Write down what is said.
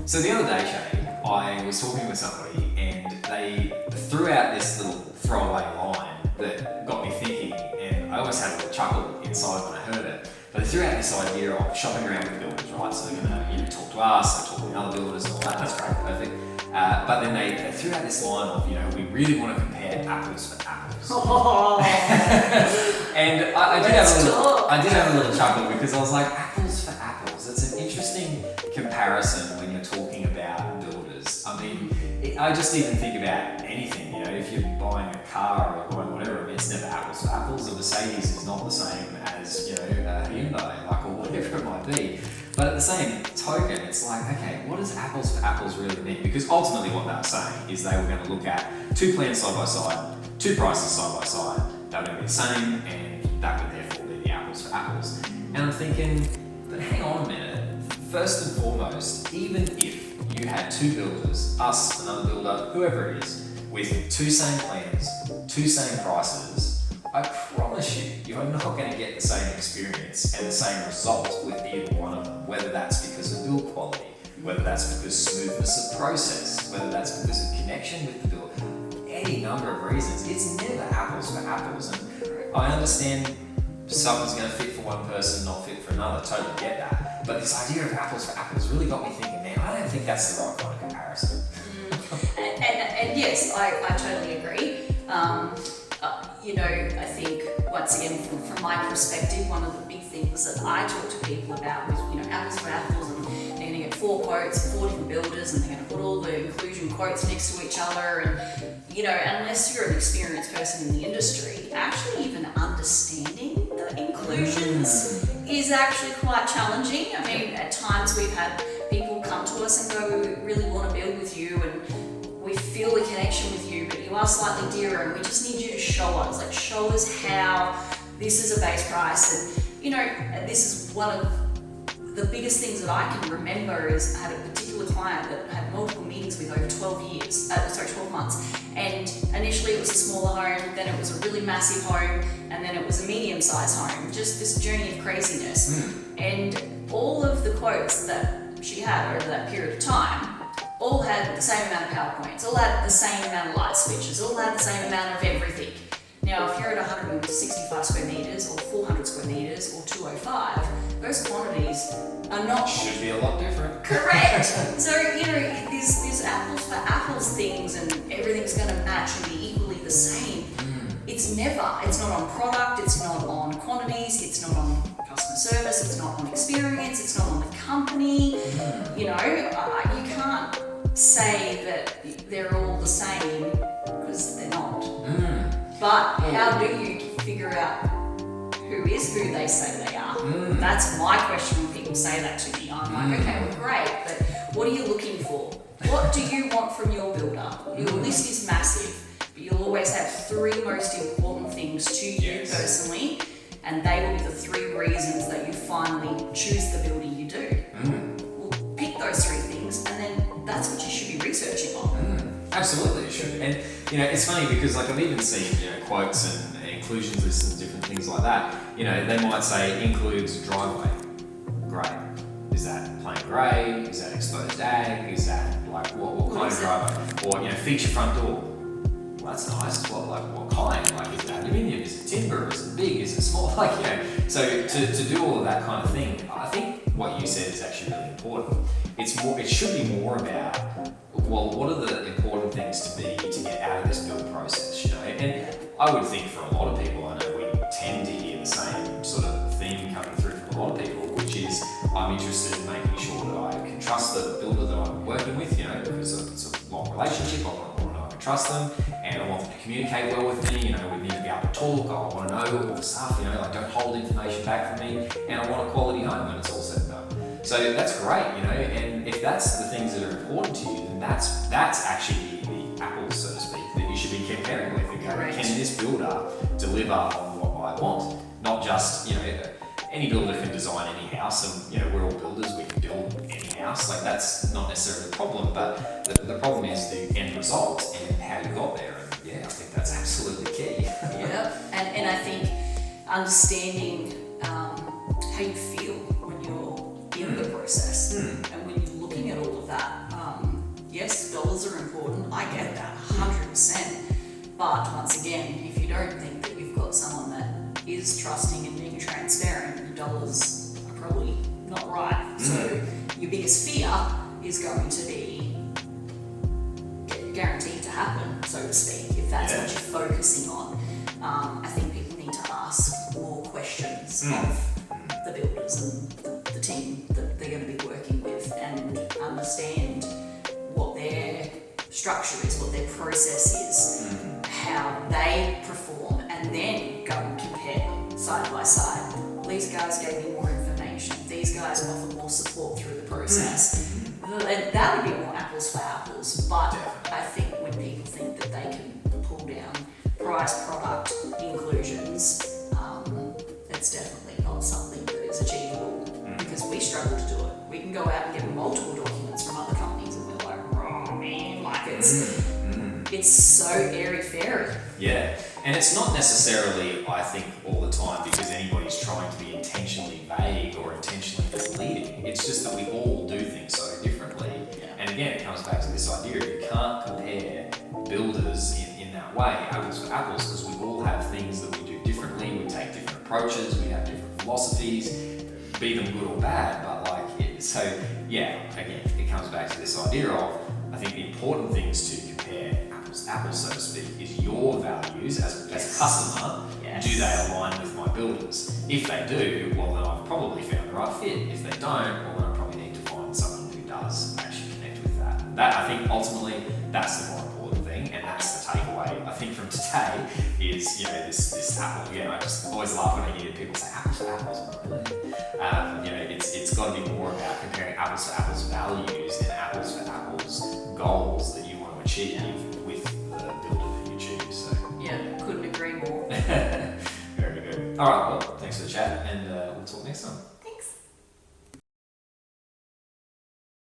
So the other day, Shay, I was talking with somebody and they threw out this little throwaway line that got me thinking, and I almost had a little chuckle inside when I heard it. But they threw out this idea of shopping around with builders, right? So they're going to talk to us, they talk to the other builders and all that. That's great, perfect. But then they threw out this line of, we really want to compare apples for apples. Oh. And I did have a little chuckle because I was like, apples for apples. It's an interesting comparison when you're talking about builders. I mean, I just even think about anything, if you're buying a car or buying whatever, it's never apples for apples. A Mercedes is not the same as, a Hyundai, or whatever it might be. But at the same token, it's like, okay, what does apples for apples really mean? Because ultimately what they were saying is they were going to look at two plans side by side, two prices side by side, they were going to be the same, and that would therefore be the apples for apples. And I'm thinking, but hang on a minute. First and foremost, even if you had two builders, us, another builder, whoever it is, with two same plans, two same prices, I promise you're not going to get the same experience and the same result with either one of them, whether that's because of build quality, whether that's because smoothness of process, whether that's because of connection with the build, any number of reasons. It's never apples for apples. And I understand something's going to fit for one person, not fit for another, totally get that. But this idea of apples for apples really got me thinking, man, I don't think that's the right kind of comparison. And yes, I totally agree. I think, once again, from my perspective, one of the big things that I talk to people about is, apples for apples, and they're going to get 4 quotes, 4 different builders, and they're going to put all the inclusion quotes next to each other. And, unless you're an experienced person in the industry, actually even understanding the inclusions is actually quite challenging. I mean, at times we've had people come to us and go, we really want to build with you, and we feel a connection with you, but you are slightly dearer, and we just need you to show us how this is a base price. And this is one of the biggest things that I can remember is I had a particular client that I had multiple meetings with over 12 months. And initially it was a smaller home, then it was a really massive home, and then it was a medium-sized home. Just this journey of craziness. And all of the quotes that she had over that period of time all had the same amount of PowerPoints, all had the same amount of light switches, all had the same amount of everything. Now, if you're at 165 square meters, or 400 square meters, or 205, those quantities are not... Should be a lot different. Correct! So, these apples for apples things, and everything's going to match and be equally the same. It's not on product, it's not on quantities, it's not on customer service, it's not on experience, it's not on the company. You can't say that they're all the same because they're not. But how do you figure out who they say they are? That's my question when people say that to me. I'm like, okay, well, great, but what are you looking for? What do you want from your builder? Your list is massive, but you'll always have 3 most important things to you personally, and they will be the 3 reasons that you finally choose the builder you do. Well, pick those 3 things, and then that's what you should be researching on. Absolutely, you should. And it's funny because I've even seen quotes and inclusions lists and different things like that. They might say includes driveway. Great. Is that plain grey? Is that exposed ag? Is that what kind of driveway? Or feature front door. Well, that's nice. What kind? Is it aluminium? Is it timber? Is it big? Is it small? So to do all of that kind of thing, I think what you said is actually really important. It should be more about, what are the important things to get out of this build process, And I would think for a lot of people, I know we tend to hear the same sort of theme coming through from a lot of people, which is I'm interested in making sure that I can trust the builder that I'm working with, because it's a long relationship. I want to know I can trust them, and I want them to communicate well with me. We need to be able to talk. I want to know all the stuff, don't hold information back from me, and I want a quality home when it's all said and done. So that's great, and if that's the things that are important to you, then that's actually the apples, so to speak, that you should be comparing with and going, can this builder deliver on what I want? Not just, any builder can design any house, and we're all builders, we can build any house. That's not necessarily the problem, but the problem is the end result and how you got there. And I think that's absolutely key. And I think understanding how you feel when you're in the process and when you're looking at all of that But once again, if you don't think that you've got someone that is trusting and being transparent, your dollars are probably not right. So your biggest fear is going to be guaranteed to happen, so to speak, if that's what you're focusing on. I think people need to ask more questions of the builders and the team that they're going to be working with, and understand what their structure is, what their process is, how they perform, and then go and compare them side by side. These guys gave me more information. These guys offer more support through the process. That would be more apples for apples. But I think when people think that they can pull down price, product, inclusions, it's definitely not something that is achievable, because we struggle to do it. We can go out and get multiple documents from other companies, and we're like, oh man, like it's so airy-fairy. Yeah, and it's not necessarily, I think, all the time because anybody's trying to be intentionally vague or intentionally misleading. It's just that we all do things so differently. And again, it comes back to this idea of you can't compare builders in that way, apples for apples, because we all have things that we do differently. We take different approaches, we have different philosophies, be them good or bad. But again, it comes back to this idea of, I think the important things to compare apples to apples, so to speak, is your values as a customer. Do they align with my builders? If they do, well then I've probably found the right fit. If they don't, well then I probably need to find someone who does actually connect with that. That, I think, ultimately, that's the more important thing, and that's the takeaway, I think, from today is, this apple. Again, I just always laugh when I hear people say apples to apples. It's got to be more about comparing apples to apples values and apples to apples goals that you want to achieve with the builder that you choose. So. Yeah, couldn't agree more. Very good. All right, well, thanks for the chat, and we'll talk next time.